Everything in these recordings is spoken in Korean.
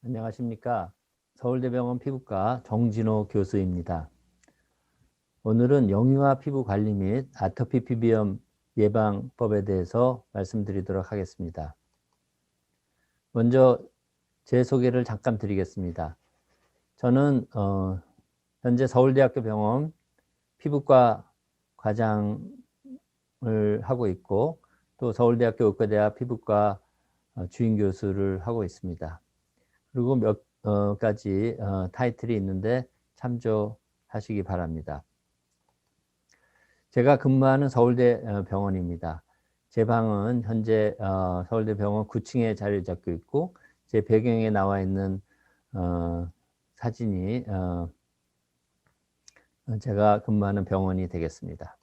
안녕하십니까. 서울대병원 피부과 정진호 교수입니다. 오늘은 영유아 피부 관리 및 아토피 피부염 예방법에 대해서 말씀드리도록 하겠습니다. 먼저 제 소개를 잠깐 드리겠습니다. 저는 현재 서울대학교 병원 피부과 과장을 하고 있고 또 서울대학교 의과대학 피부과 주임 교수를 하고 있습니다. 그리고 몇 가지 타이틀이 있는데 참조하시기 바랍니다. 제가 근무하는 서울대 병원입니다. 제 방은 현재 서울대 병원 9층에 자리를 잡고 있고 제 배경에 나와 있는 사진이 제가 근무하는 병원이 되겠습니다.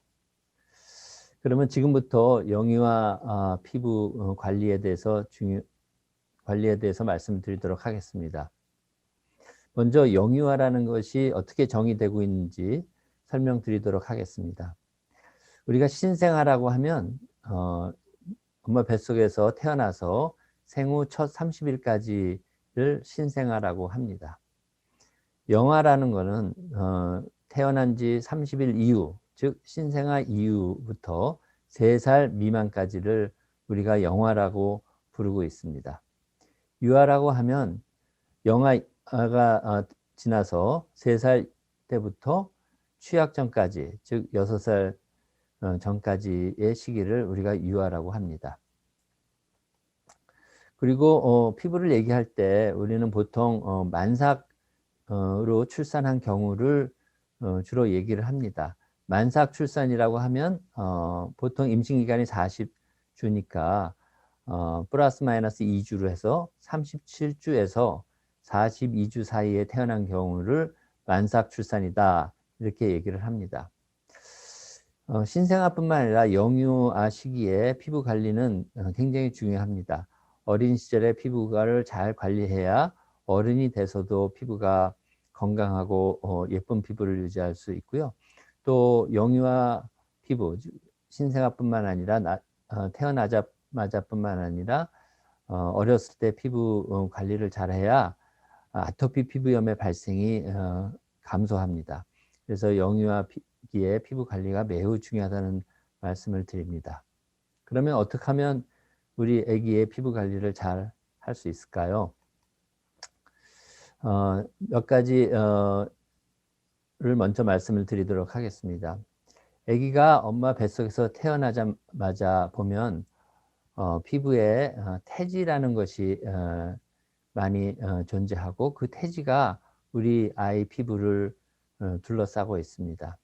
그러면 지금부터 영유아 피부 관리에 대해서 말씀드리도록 하겠습니다. 먼저 영유아라는 것이 어떻게 정의되고 있는지 설명드리도록 하겠습니다. 우리가 신생아라고 하면 엄마 뱃속에서 태어나서 생후 첫 30일까지를 신생아라고 합니다. 영아라는 것은 태어난 지 30일 이후, 즉 신생아 이후부터 3살 미만까지를 우리가 영아라고 부르고 있습니다. 유아라고 하면 영아가 지나서 3살 때부터 취학 전까지, 즉 6살 전까지의 시기를 우리가 유아라고 합니다. 그리고 피부를 얘기할 때 우리는 보통 만삭으로 출산한 경우를 주로 얘기를 합니다. 만삭 출산이라고 하면 보통 임신기간이 40주니까 플러스 마이너스 2주로 해서 37주에서 42주 사이에 태어난 경우를 만삭 출산이다 이렇게 얘기를 합니다. 신생아뿐만 아니라 영유아 시기에 피부 관리는 굉장히 중요합니다. 어린 시절에 피부를 잘 관리해야 어른이 돼서도 피부가 건강하고 예쁜 피부를 유지할 수 있고요. 또 영유아 피부, 신생아뿐만 아니라 태어나자마자뿐만 아니라 어렸을 때 피부 관리를 잘해야 아토피 피부염의 발생이 감소합니다. 그래서 영유아기의 피부 관리가 매우 중요하다는 말씀을 드립니다. 그러면 어떻게 하면 우리 아기의 피부 관리를 잘 할 수 있을까요? 몇 가지를 먼저 말씀을 드리도록 하겠습니다. 아기가 엄마 뱃속에서 태어나자마자 보면 피부에 태지라는 것이 많이 존재하고 그 태지가 우리 아이 피부를 둘러싸고 있습니다.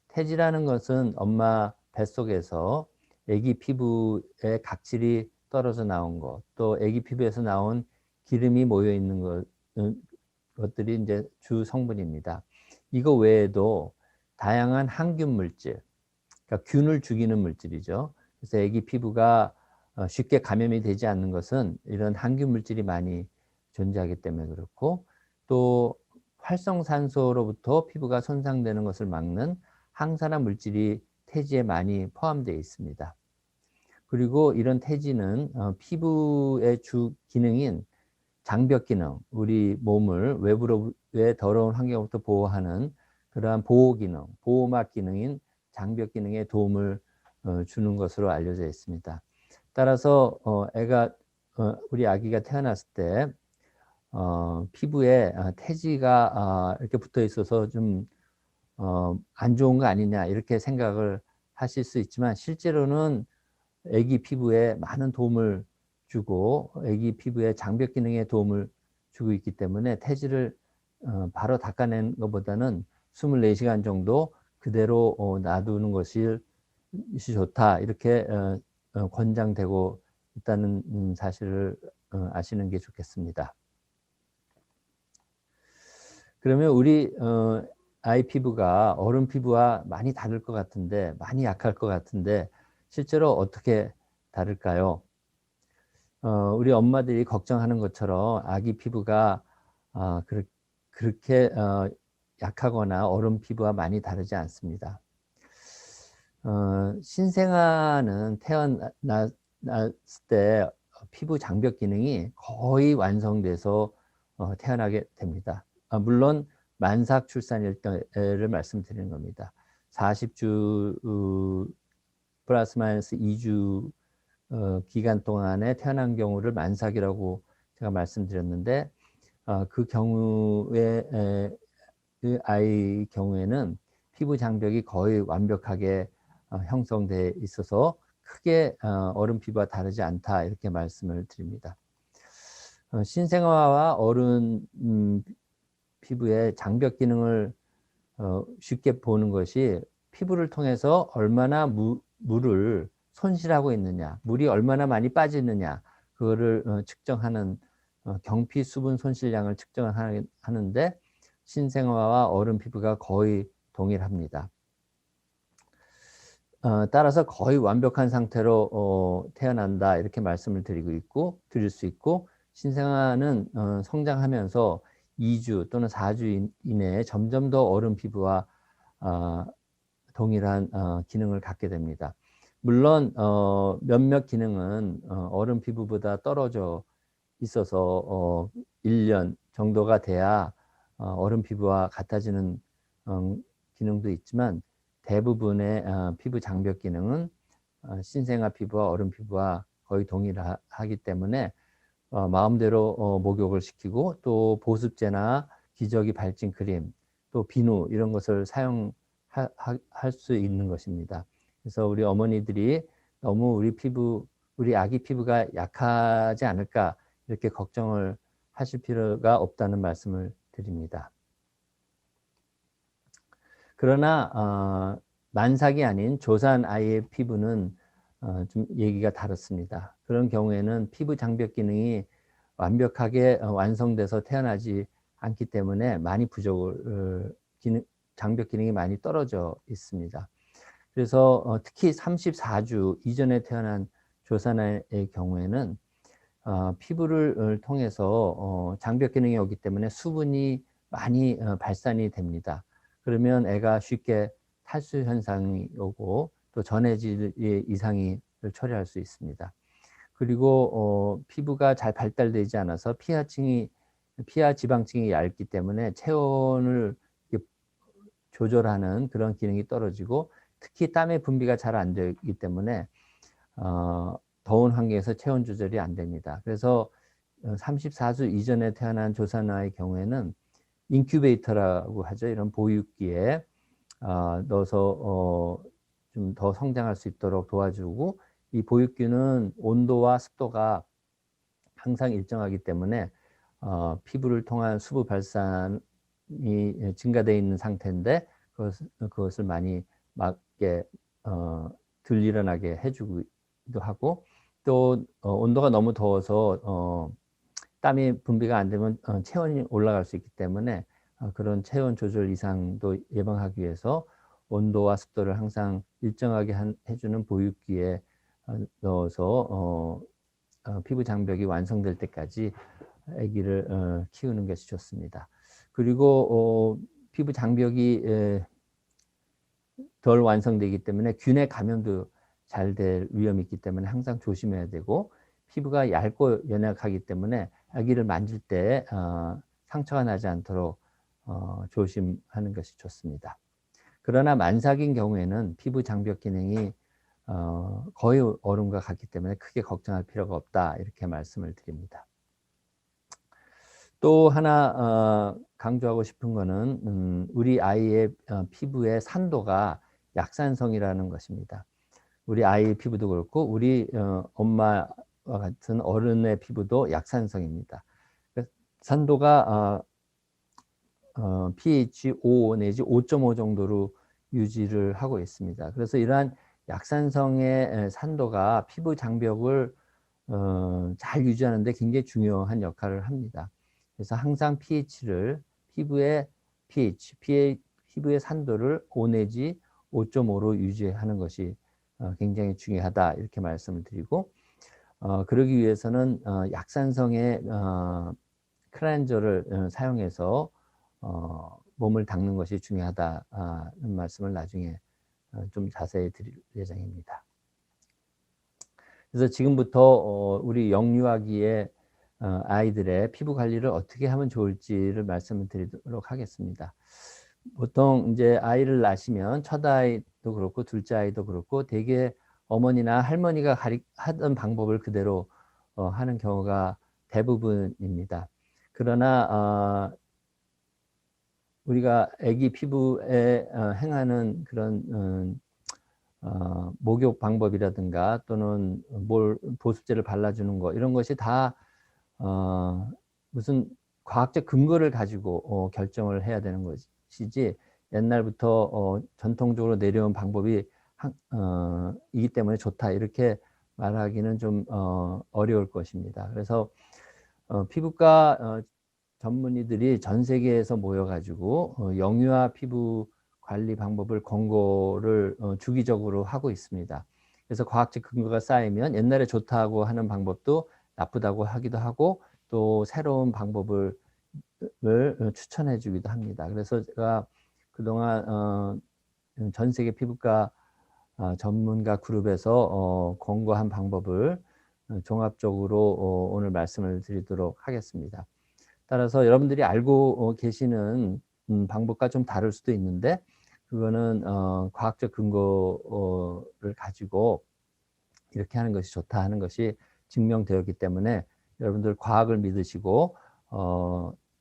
태지라는 것은 엄마 뱃속에서 아기 피부에 각질이 떨어져 나온 것, 또 아기 피부에서 나온 기름이 모여 있는 것들이 이제 주 성분입니다. 이거 외에도 다양한 항균 물질, 그러니까 균을 죽이는 물질이죠. 그래서 아기 피부가 쉽게 감염이 되지 않는 것은 이런 항균 물질이 많이 존재하기 때문에 그렇고, 또 활성산소로부터 피부가 손상되는 것을 막는 항산화 물질이 태지에 많이 포함되어 있습니다. 그리고 이런 태지는 피부의 주 기능인 장벽 기능, 우리 몸을 외부로의 더러운 환경으로부터 보호하는 그러한 보호 기능, 보호막 기능인 장벽 기능에 도움을 주는 것으로 알려져 있습니다. 따라서 우리 아기가 태어났을 때 피부에 태지가 이렇게 붙어 있어서 좀 안 좋은 거 아니냐 이렇게 생각을 하실 수 있지만, 실제로는 아기 피부에 많은 도움을 주고 아기 피부의 장벽 기능에 도움을 주고 있기 때문에 태지를 바로 닦아내는 것보다는 24시간 정도 그대로 놔두는 것이 좋다 이렇게 권장되고 있다는 사실을 아시는 게 좋겠습니다. 그러면 우리 아이 피부가 어른 피부와 많이 다를 것 같은데, 많이 약할 것 같은데 실제로 어떻게 다를까요? 우리 엄마들이 걱정하는 것처럼 아기 피부가 그렇게 약하거나 어른 피부와 많이 다르지 않습니다. 신생아는 태어났을 때 피부 장벽 기능이 거의 완성돼서 태어나게 됩니다. 물론 만삭 출산일 때를 말씀드리는 겁니다. 40주 플러스 마이너스 2주 기간 동안에 태어난 경우를 만삭이라고 제가 말씀드렸는데, 그 경우에 그 아이 경우에는 피부 장벽이 거의 완벽하게 형성돼 있어서 크게 어른 피부와 다르지 않다, 이렇게 말씀을 드립니다. 신생아와 어른 피부의 장벽 기능을 쉽게 보는 것이 피부를 통해서 얼마나 물을 손실하고 있느냐, 물이 얼마나 많이 빠지느냐, 그거를 측정하는 경피 수분 손실량을 측정하는데 신생아와 어른 피부가 거의 동일합니다. 따라서 거의 완벽한 상태로 태어난다, 이렇게 말씀을 드릴 수 있고, 신생아는 성장하면서 2주 또는 4주 이내에 점점 더 어른 피부와 동일한 기능을 갖게 됩니다. 물론 몇몇 기능은 어른 피부보다 떨어져 있어서 1년 정도가 돼야 어른 피부와 같아지는 기능도 있지만, 대부분의 피부 장벽 기능은 신생아 피부와 어른 피부와 거의 동일하기 때문에 마음대로 목욕을 시키고, 또 보습제나 기저귀 발진 크림, 또 비누, 이런 것을 사용할 수 있는 것입니다. 그래서 우리 어머니들이 너무 우리 아기 피부가 약하지 않을까, 이렇게 걱정을 하실 필요가 없다는 말씀을 드립니다. 그러나 만삭이 아닌 조산 아이의 피부는 좀 얘기가 다릅니다. 그런 경우에는 피부 장벽 기능이 완벽하게 완성돼서 태어나지 않기 때문에 많이 장벽 기능이 많이 떨어져 있습니다. 그래서 특히 34주 이전에 태어난 조산아이의 경우에는 피부를 통해서 장벽 기능이 오기 때문에 수분이 많이 발산이 됩니다. 그러면 애가 쉽게 탈수 현상이 오고, 또 전해질 이상을 초래할 수 있습니다. 그리고 피부가 잘 발달되지 않아서 피하 지방층이 얇기 때문에 체온을 조절하는 그런 기능이 떨어지고, 특히 땀의 분비가 잘 안 되기 때문에 더운 환경에서 체온 조절이 안 됩니다. 그래서 34주 이전에 태어난 조산아의 경우에는 인큐베이터라고 하죠. 이런 보육기에 넣어서 좀 더 성장할 수 있도록 도와주고, 이 보육기는 온도와 습도가 항상 일정하기 때문에 피부를 통한 수분 발산이 증가되어 있는 상태인데, 그것을 많이 맞게 덜 일어나게 해주기도 하고, 또 온도가 너무 더워서 땀이 분비가 안 되면 체온이 올라갈 수 있기 때문에 그런 체온 조절 이상도 예방하기 위해서 온도와 습도를 항상 일정하게 해주는 보육기에 넣어서 피부 장벽이 완성될 때까지 아기를 키우는 것이 좋습니다. 그리고 피부 장벽이 덜 완성되기 때문에 균의 감염도 잘 될 위험이 있기 때문에 항상 조심해야 되고, 피부가 얇고 연약하기 때문에 아기를 만질 때 상처가 나지 않도록 조심하는 것이 좋습니다. 그러나 만삭인 경우에는 피부 장벽 기능이 거의 어른과 같기 때문에 크게 걱정할 필요가 없다, 이렇게 말씀을 드립니다. 또 하나 강조하고 싶은 거는 우리 아이의 피부의 산도가 약산성이라는 것입니다. 우리 아이의 피부도 그렇고 우리 엄마와 같은 어른의 피부도 약산성입니다. 산도가 pH 5 내지 5.5 정도로 유지를 하고 있습니다. 그래서 이러한 약산성의 산도가 피부 장벽을 잘 유지하는 데 굉장히 중요한 역할을 합니다. 그래서 항상 피부의 산도를 5 내지 5.5로 유지하는 것이 굉장히 중요하다, 이렇게 말씀을 드리고, 그러기 위해서는 약산성의 클렌저를 사용해서 몸을 닦는 것이 중요하다는 말씀을 나중에 좀 자세히 드릴 예정입니다. 그래서 지금부터 우리 영유아기의 아이들의 피부 관리를 어떻게 하면 좋을지를 말씀을 드리도록 하겠습니다. 보통 이제 아이를 낳으시면 첫 아이도 그렇고 둘째 아이도 그렇고 대개 어머니나 할머니가 하던 방법을 그대로 하는 경우가 대부분입니다. 그러나 우리가 아기 피부에 행하는 그런 목욕 방법이라든가 또는 보습제를 발라주는 거 이런 것이 다 무슨 과학적 근거를 가지고 결정을 해야 되는 것이지 옛날부터 전통적으로 내려온 방법이 이기 때문에 좋다 이렇게 말하기는 좀 어려울 것입니다. 그래서 피부과 전문의들이 전 세계에서 모여가지고 영유아 피부 관리 방법을 권고를 주기적으로 하고 있습니다. 그래서 과학적 근거가 쌓이면 옛날에 좋다고 하는 방법도 나쁘다고 하기도 하고 또 새로운 방법을 추천해 주기도 합니다. 그래서 제가 그동안 전 세계 피부과 전문가 그룹에서 권고한 방법을 종합적으로 오늘 말씀을 드리도록 하겠습니다. 따라서 여러분들이 알고 계시는 방법과 좀 다를 수도 있는데 그거는 과학적 근거를 가지고 이렇게 하는 것이 좋다 하는 것이 증명되었기 때문에 여러분들 과학을 믿으시고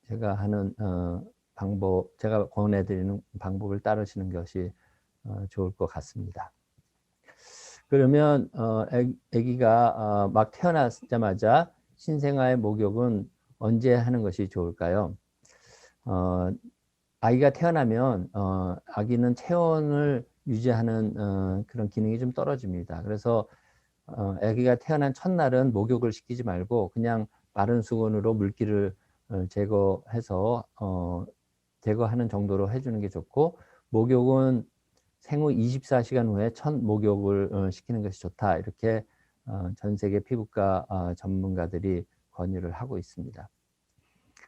제가 하는 방법, 제가 권해드리는 방법을 따르시는 것이 좋을 것 같습니다. 그러면 아기가 막 태어나자마자 신생아의 목욕은 언제 하는 것이 좋을까요? 아기가 태어나면 아기는 체온을 유지하는 그런 기능이 좀 떨어집니다. 그래서 아기가 태어난 첫날은 목욕을 시키지 말고 그냥 마른 수건으로 물기를 제거해서 제거하는 정도로 해주는 게 좋고 목욕은 생후 24시간 후에 첫 목욕을 시키는 것이 좋다. 이렇게 전 세계 피부과 전문가들이 권유를 하고 있습니다.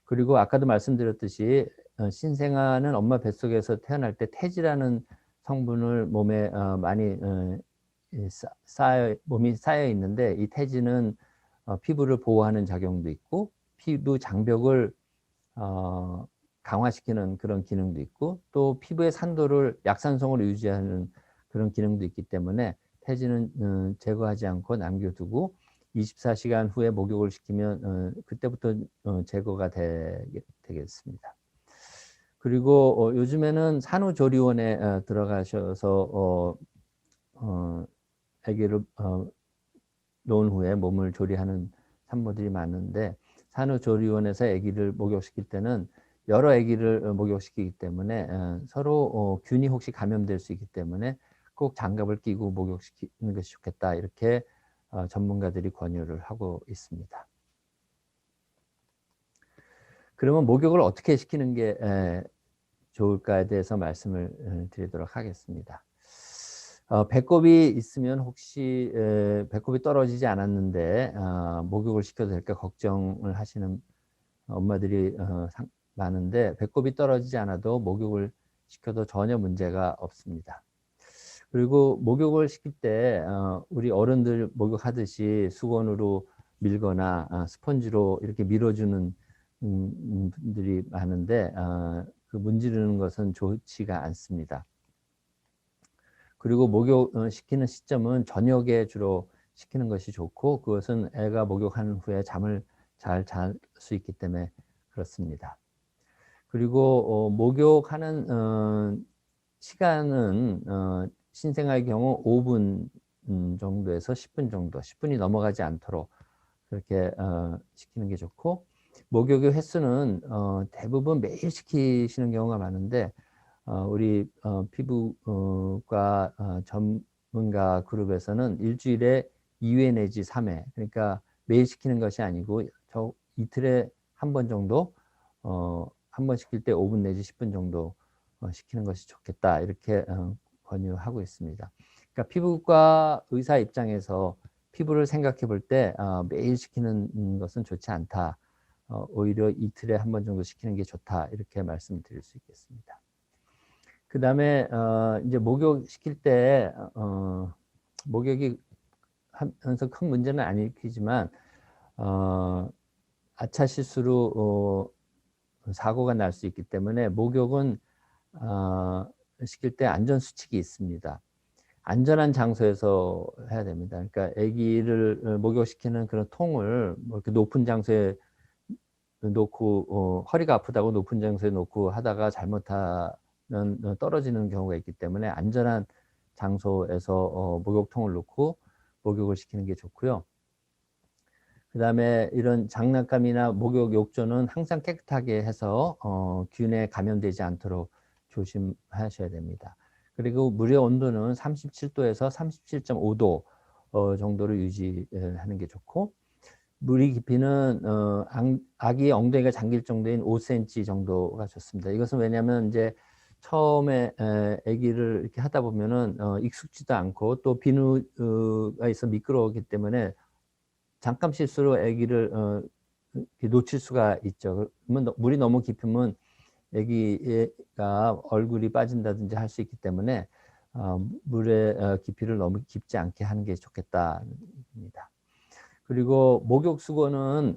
그리고 아까도 말씀드렸듯이 신생아는 엄마 뱃속에서 태어날 때 태지라는 성분을 몸에 많이 몸이 쌓여 있는데 이 태지는 피부를 보호하는 작용도 있고 피부 장벽을 강화시키는 그런 기능도 있고 또 피부의 산도를 약산성으로 유지하는 그런 기능도 있기 때문에 태지는 제거하지 않고 남겨두고 24시간 후에 목욕을 시키면 그때부터 제거가 되겠습니다. 그리고 요즘에는 산후조리원에 들어가셔서 아기를 놓은 후에 몸을 조리하는 산모들이 많은데 산후조리원에서 아기를 목욕시킬 때는 여러 아기를 목욕시키기 때문에 서로 균이 혹시 감염될 수 있기 때문에 꼭 장갑을 끼고 목욕시키는 것이 좋겠다 이렇게 전문가들이 권유를 하고 있습니다. 그러면 목욕을 어떻게 시키는 게 좋을까에 대해서 말씀을 드리도록 하겠습니다. 배꼽이 있으면 혹시 배꼽이 떨어지지 않았는데 목욕을 시켜도 될까 걱정을 하시는 엄마들이 많은데 배꼽이 떨어지지 않아도 목욕을 시켜도 전혀 문제가 없습니다. 그리고 목욕을 시킬 때 우리 어른들 목욕하듯이 수건으로 밀거나 스펀지로 이렇게 밀어주는 분들이 많은데 그 문지르는 것은 좋지가 않습니다. 그리고 목욕 시키는 시점은 저녁에 주로 시키는 것이 좋고 그것은 애가 목욕한 후에 잠을 잘 잘 수 있기 때문에 그렇습니다. 그리고 목욕하는 시간은 신생아의 경우 5분 정도에서 10분 정도, 10분이 넘어가지 않도록 그렇게 시키는 게 좋고 목욕의 횟수는 대부분 매일 시키시는 경우가 많은데 우리 피부과 전문가 그룹에서는 일주일에 2회 내지 3회 그러니까 매일 시키는 것이 아니고 이틀에 한 번 정도 한 번 시킬 때 5분 내지 10분 정도 시키는 것이 좋겠다 이렇게 권유하고 있습니다. 그러니까 피부과 의사 입장에서 피부를 생각해 볼 때 매일 시키는 것은 좋지 않다. 오히려 이틀에 한 번 정도 시키는 게 좋다 이렇게 말씀드릴 수 있겠습니다. 그 다음에 이제 목욕 시킬 때 목욕이 하면서 큰 문제는 아니지만 아차 실수로 사고가 날 수 있기 때문에 목욕은 시킬 때 안전수칙이 있습니다. 안전한 장소에서 해야 됩니다. 그러니까 아기를 목욕시키는 그런 통을 뭐 이렇게 높은 장소에 놓고 허리가 아프다고 높은 장소에 놓고 하다가 잘못하면 떨어지는 경우가 있기 때문에 안전한 장소에서 목욕통을 놓고 목욕을 시키는 게 좋고요. 그다음에 이런 장난감이나 목욕 욕조는 항상 깨끗하게 해서 균에 감염되지 않도록 조심하셔야 됩니다. 그리고 물의 온도는 37도에서 37.5도 정도를 유지하는 게 좋고, 물의 깊이는 아기 엉덩이가 잠길 정도인 5cm 정도가 좋습니다. 이것은 왜냐하면 이제 처음에 아기를 이렇게 하다 보면은 익숙지도 않고 또 비누가 있어 미끄러우기 때문에 잠깐 실수로 아기를 놓칠 수가 있죠. 그러면 물이 너무 깊으면 아기가 얼굴이 빠진다든지 할 수 있기 때문에 물의 깊이를 너무 깊지 않게 하는 게 좋겠답니다. 그리고 목욕 수건은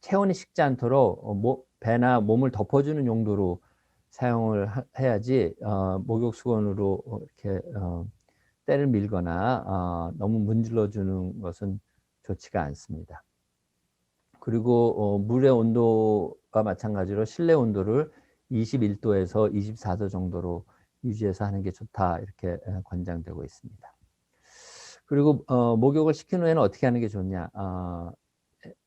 체온이 식지 않도록 배나 몸을 덮어주는 용도로 사용을 해야지 목욕 수건으로 이렇게 때를 밀거나 너무 문질러 주는 것은 좋지가 않습니다. 그리고 물의 온도가 마찬가지로 실내 온도를 21도에서 24도 정도로 유지해서 하는 게 좋다, 이렇게 권장되고 있습니다. 그리고 목욕을 시킨 후에는 어떻게 하는 게 좋냐.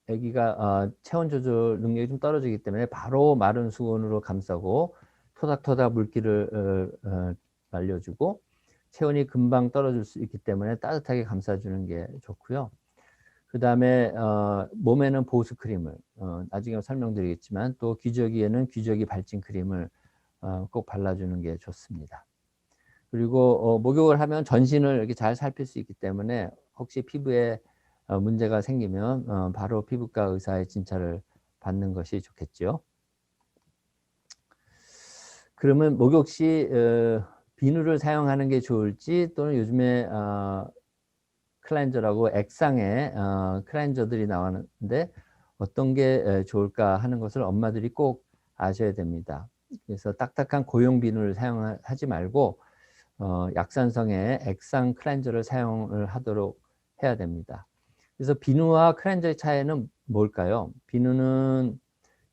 아기가 체온 조절 능력이 좀 떨어지기 때문에 바로 마른 수건으로 감싸고 토닥토닥 물기를 말려주고, 체온이 금방 떨어질 수 있기 때문에 따뜻하게 감싸주는 게 좋고요. 그 다음에 몸에는 보습 크림을 나중에 설명드리겠지만, 또 기저귀에는 기저귀 발진 크림을 꼭 발라주는 게 좋습니다. 그리고 목욕을 하면 전신을 이렇게 잘 살필 수 있기 때문에 혹시 피부에 문제가 생기면 바로 피부과 의사의 진찰을 받는 것이 좋겠죠. 그러면 목욕 시 비누를 사용하는 게 좋을지, 또는 요즘에 클렌저라고 액상의 클렌저들이 나왔는데 어떤 게 좋을까 하는 것을 엄마들이 꼭 아셔야 됩니다. 그래서 딱딱한 고용 비누를 사용하지 말고 약산성의 액상 클렌저를 사용을 하도록 해야 됩니다. 그래서 비누와 클렌저의 차이는 뭘까요? 비누는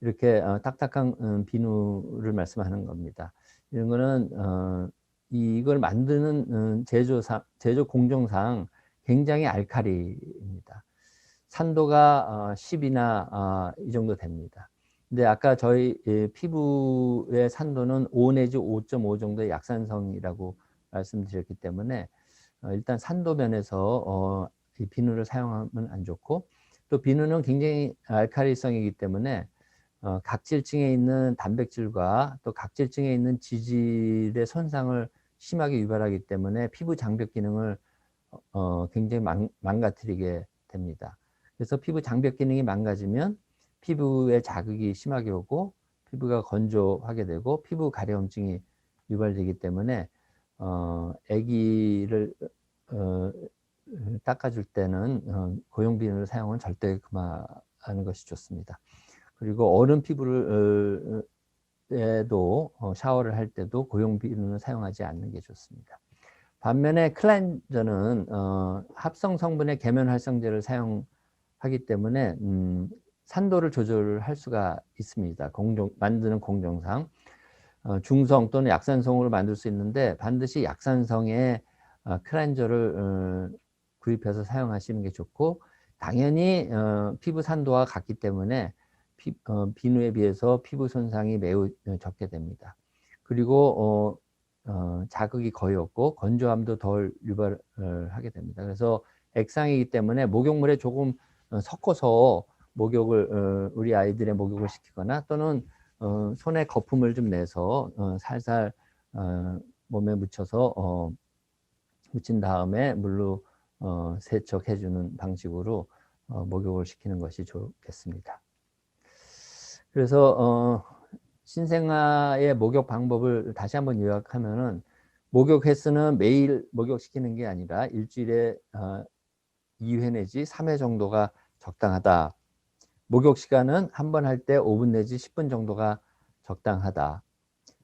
이렇게 딱딱한 비누를 말씀하는 겁니다. 이런 거는 이걸 만드는 제조 공정상 굉장히 알칼리입니다. 산도가 10이나 이 정도 됩니다. 근데 아까 저희 피부의 산도는 5 내지 5.5 정도의 약산성이라고 말씀드렸기 때문에 일단 산도 면에서 이 비누를 사용하면 안 좋고, 또 비누는 굉장히 알칼리성이기 때문에 각질층에 있는 단백질과 또 각질층에 있는 지질의 손상을 심하게 유발하기 때문에 피부 장벽 기능을 굉장히 망가뜨리게 됩니다. 그래서 피부 장벽 기능이 망가지면 피부에 자극이 심하게 오고 피부가 건조하게 되고 피부 가려움증이 유발되기 때문에 아기를 닦아줄 때는 고용 비누를 사용은 절대 그만하는 것이 좋습니다. 그리고 어른 피부를 에도 샤워를 할 때도 고용 비누는 사용하지 않는 게 좋습니다. 반면에 클렌저는 합성 성분의 계면 활성제를 사용하기 때문에 산도를 조절할 수가 있습니다. 만드는 공정상 중성 또는 약산성으로 만들 수 있는데, 반드시 약산성의 클렌저를 구입해서 사용하시는 게 좋고, 당연히 피부 산도와 같기 때문에 비누에 비해서 피부 손상이 매우 적게 됩니다. 그리고 자극이 거의 없고 건조함도 덜 유발을 하게 됩니다. 그래서 액상이기 때문에 목욕물에 조금 섞어서 목욕을 우리 아이들의 목욕을 시키거나, 또는 손에 거품을 좀 내서 살살 몸에 묻혀서 묻힌 다음에 물로 세척해 주는 방식으로 목욕을 시키는 것이 좋겠습니다. 그래서 신생아의 목욕 방법을 다시 한번 요약하면은, 목욕 횟수는 매일 목욕시키는 게 아니라 일주일에 2회 내지 3회 정도가 적당하다. 목욕 시간은 한 번 할 때 5분 내지 10분 정도가 적당하다.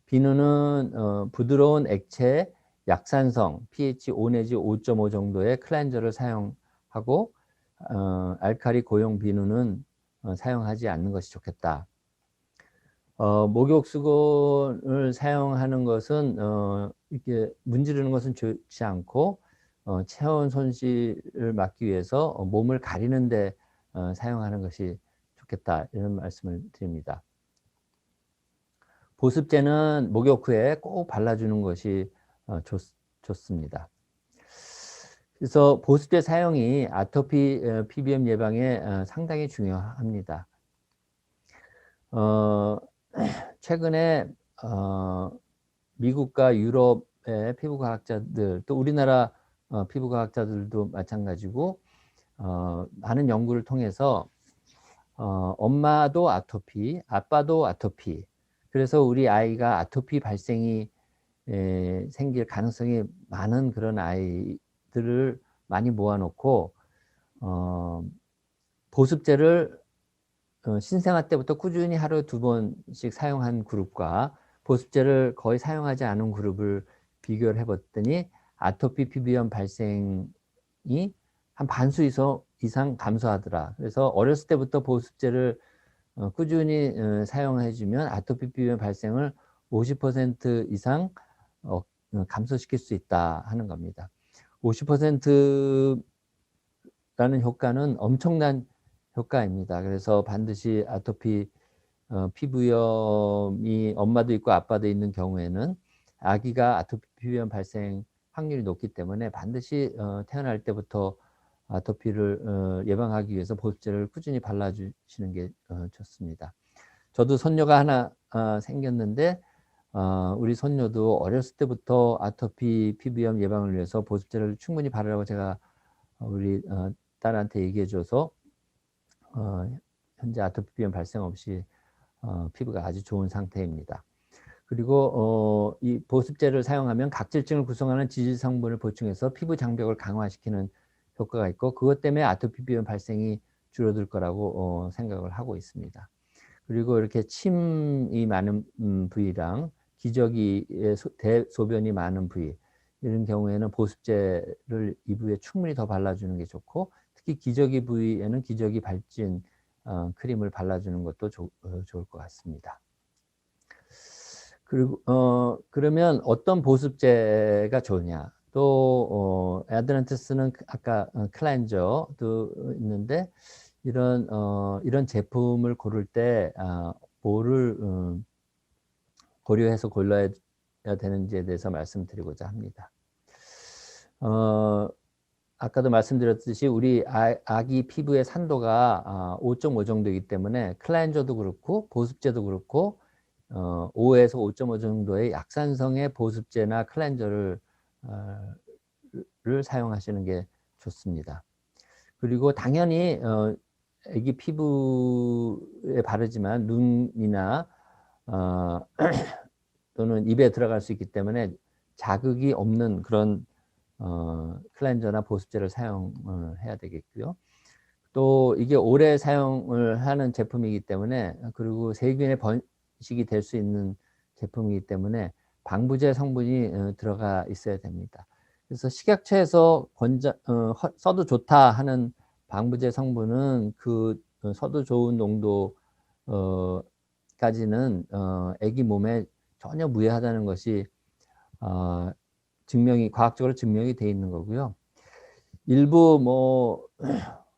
비누는 부드러운 액체, 약산성, pH 5 내지 5.5 정도의 클렌저를 사용하고 알칼리 고용 비누는 사용하지 않는 것이 좋겠다. 목욕 수건을 사용하는 것은 이렇게 문지르는 것은 좋지 않고 체온 손실을 막기 위해서 몸을 가리는데 사용하는 것이 좋겠다, 이런 말씀을 드립니다. 보습제는 목욕 후에 꼭 발라주는 것이 좋습니다. 그래서 보습제 사용이 아토피 피부염 예방에 상당히 중요합니다. 최근에 미국과 유럽의 피부과학자들, 또 우리나라 피부과학자들도 마찬가지고 많은 연구를 통해서 엄마도 아토피, 아빠도 아토피, 그래서 우리 아이가 아토피 발생이 생길 가능성이 많은 그런 아이들을 많이 모아놓고 보습제를 신생아 때부터 꾸준히 하루 2번씩 사용한 그룹과 보습제를 거의 사용하지 않은 그룹을 비교를 해봤더니 아토피 피부염 발생이 한 반수 이상 감소하더라. 그래서 어렸을 때부터 보습제를 꾸준히 사용해주면 아토피 피부염 발생을 50% 이상 감소시킬 수 있다 하는 겁니다. 50%라는 효과는 엄청난 효과입니다. 그래서 반드시 아토피 피부염이 엄마도 있고 아빠도 있는 경우에는 아기가 아토피 피부염 발생 확률이 높기 때문에 반드시 태어날 때부터 아토피를 예방하기 위해서 보습제를 꾸준히 발라주시는 게 좋습니다. 저도 손녀가 하나 생겼는데 우리 손녀도 어렸을 때부터 아토피 피부염 예방을 위해서 보습제를 충분히 바르라고 제가 우리 딸한테 얘기해줘서 현재 아토피 피부염 발생 없이 피부가 아주 좋은 상태입니다. 그리고 이 보습제를 사용하면 각질층을 구성하는 지질 성분을 보충해서 피부 장벽을 강화시키는 효과가 있고, 그것 때문에 아토피 피부염 발생이 줄어들 거라고 생각을 하고 있습니다. 그리고 이렇게 침이 많은 부위랑 기저귀의 대소변이 많은 부위, 이런 경우에는 보습제를 이 부위에 충분히 더 발라주는 게 좋고, 특히 기저귀 부위에는 기저귀 발진 크림을 발라주는 것도 좋을 것 같습니다. 그리고 그러면 어떤 보습제가 좋으냐? 또 애들한테 쓰는 아까 클렌저도 있는데, 이런 제품을 고를 때 뭐를 고려해서 골라야 되는지에 대해서 말씀드리고자 합니다. 아까도 말씀드렸듯이 우리 아기 피부의 산도가 5.5 정도이기 때문에 클렌저도 그렇고 보습제도 그렇고 5에서 5.5 정도의 약산성의 보습제나 클렌저를 사용하시는 게 좋습니다. 그리고 당연히 아기 피부에 바르지만 눈이나 또는 입에 들어갈 수 있기 때문에 자극이 없는 그런 클렌저나 보습제를 사용해야 되겠고요. 또 이게 오래 사용을 하는 제품이기 때문에, 그리고 세균의 번식이 될 수 있는 제품이기 때문에 방부제 성분이 들어가 있어야 됩니다. 그래서 식약처에서 써도 좋다 하는 방부제 성분은 그 써도 좋은 농도까지는 아기 몸에 전혀 무해하다는 것이 과학적으로 증명이 돼 있는 거고요. 일부 뭐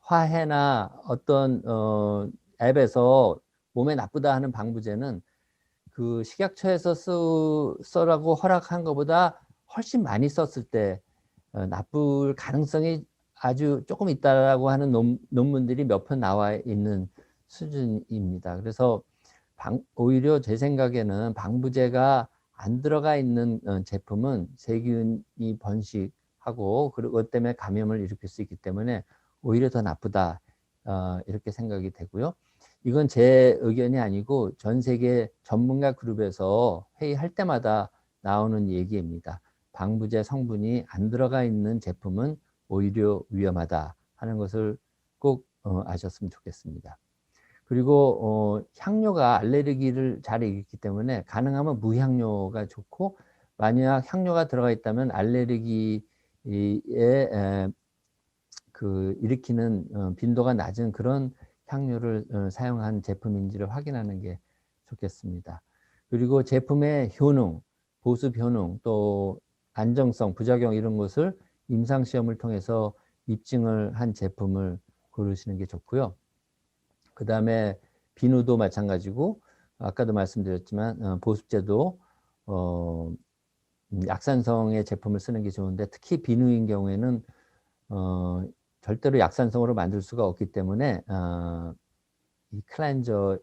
화해나 어떤 앱에서 몸에 나쁘다 하는 방부제는 그 식약처에서 써라고 허락한 것보다 훨씬 많이 썼을 때 나쁠 가능성이 아주 조금 있다라고 하는 논문들이 몇 편 나와 있는 수준입니다. 그래서 오히려 제 생각에는 방부제가 안 들어가 있는 제품은 세균이 번식하고 그것 때문에 감염을 일으킬 수 있기 때문에 오히려 더 나쁘다, 이렇게 생각이 되고요. 이건 제 의견이 아니고 전 세계 전문가 그룹에서 회의할 때마다 나오는 얘기입니다. 방부제 성분이 안 들어가 있는 제품은 오히려 위험하다 하는 것을 꼭 아셨으면 좋겠습니다. 그리고 향료가 알레르기를 잘 이기기 때문에 가능하면 무향료가 좋고, 만약 향료가 들어가 있다면 알레르기에 일으키는 빈도가 낮은 그런 향료를 사용한 제품인지를 확인하는 게 좋겠습니다. 그리고 제품의 효능, 보습 효능, 또 안정성, 부작용 이런 것을 임상시험을 통해서 입증을 한 제품을 고르시는 게 좋고요. 그 다음에 비누도 마찬가지고, 아까도 말씀드렸지만 보습제도 약산성의 제품을 쓰는 게 좋은데, 특히 비누인 경우에는 절대로 약산성으로 만들 수가 없기 때문에 이 클렌저를,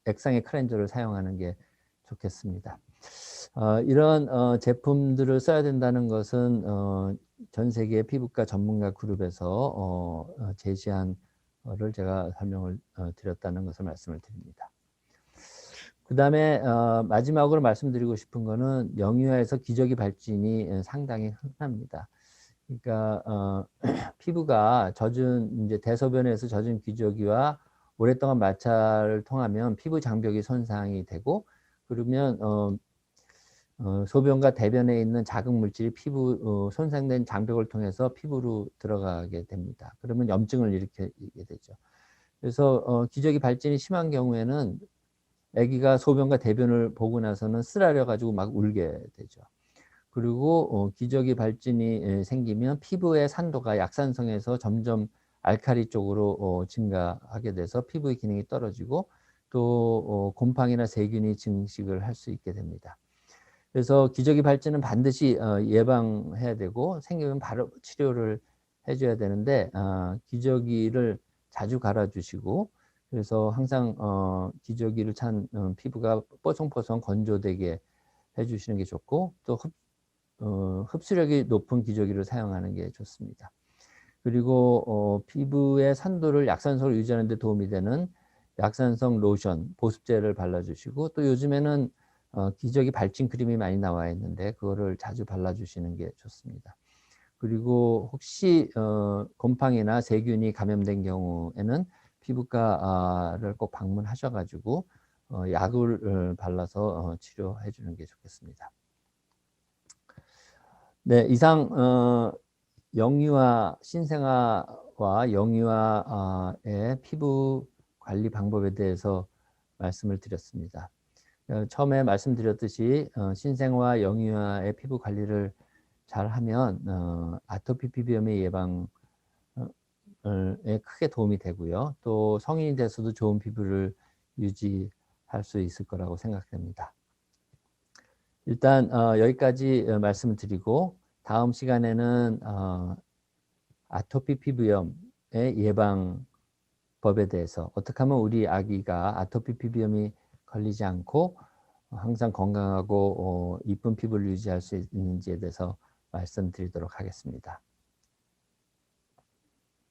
액상의 클렌저를 사용하는 게 좋겠습니다. 이런 제품들을 써야 된다는 것은 전 세계 피부과 전문가 그룹에서 제시한 를 제가 설명을 드렸다는 것을 말씀을 드립니다. 그 다음에 마지막으로 말씀드리고 싶은 거는 영유아에서 기저귀 발진이 상당히 흔합니다. 그러니까 피부가 젖은 이제 대소변에서 젖은 기저귀와 오랫동안 마찰을 통하면 피부 장벽이 손상이 되고, 그러면 소변과 대변에 있는 자극 물질이 피부 손상된 장벽을 통해서 피부로 들어가게 됩니다. 그러면 염증을 일으키게 되죠. 그래서 기저귀 발진이 심한 경우에는 아기가 소변과 대변을 보고 나서는 쓰라려 가지고 막 울게 되죠. 그리고 기저귀 발진이 생기면 피부의 산도가 약산성에서 점점 알칼리 쪽으로 증가하게 돼서 피부의 기능이 떨어지고, 또 곰팡이나 세균이 증식을 할 수 있게 됩니다. 그래서 기저귀 발진은 반드시 예방해야 되고, 생기면 바로 치료를 해줘야 되는데, 기저귀를 자주 갈아주시고, 그래서 항상 기저귀를 찬 피부가 뽀송뽀송 건조되게 해주시는 게 좋고, 또 흡수력이 높은 기저귀를 사용하는 게 좋습니다. 그리고 피부의 산도를 약산성으로 유지하는 데 도움이 되는 약산성 로션, 보습제를 발라주시고, 또 요즘에는 기저귀 발진 크림이 많이 나와 있는데 그거를 자주 발라주시는 게 좋습니다. 그리고 혹시 곰팡이나 세균이 감염된 경우에는 피부과를 꼭 방문하셔가지고 약을 발라서 치료해 주는 게 좋겠습니다. 네, 이상 영유아, 신생아와 영유아의 피부 관리 방법에 대해서 말씀을 드렸습니다. 처음에 말씀드렸듯이 신생아, 영유아의 피부 관리를 잘하면 아토피 피부염의 예방에 크게 도움이 되고요. 또 성인이 돼서도 좋은 피부를 유지할 수 있을 거라고 생각됩니다. 일단 여기까지 말씀을 드리고, 다음 시간에는 아토피 피부염의 예방법에 대해서, 어떻게 하면 우리 아기가 아토피 피부염이 걸리지 않고 항상 건강하고 이쁜 피부를 유지할 수 있는지에 대해서 말씀드리도록 하겠습니다.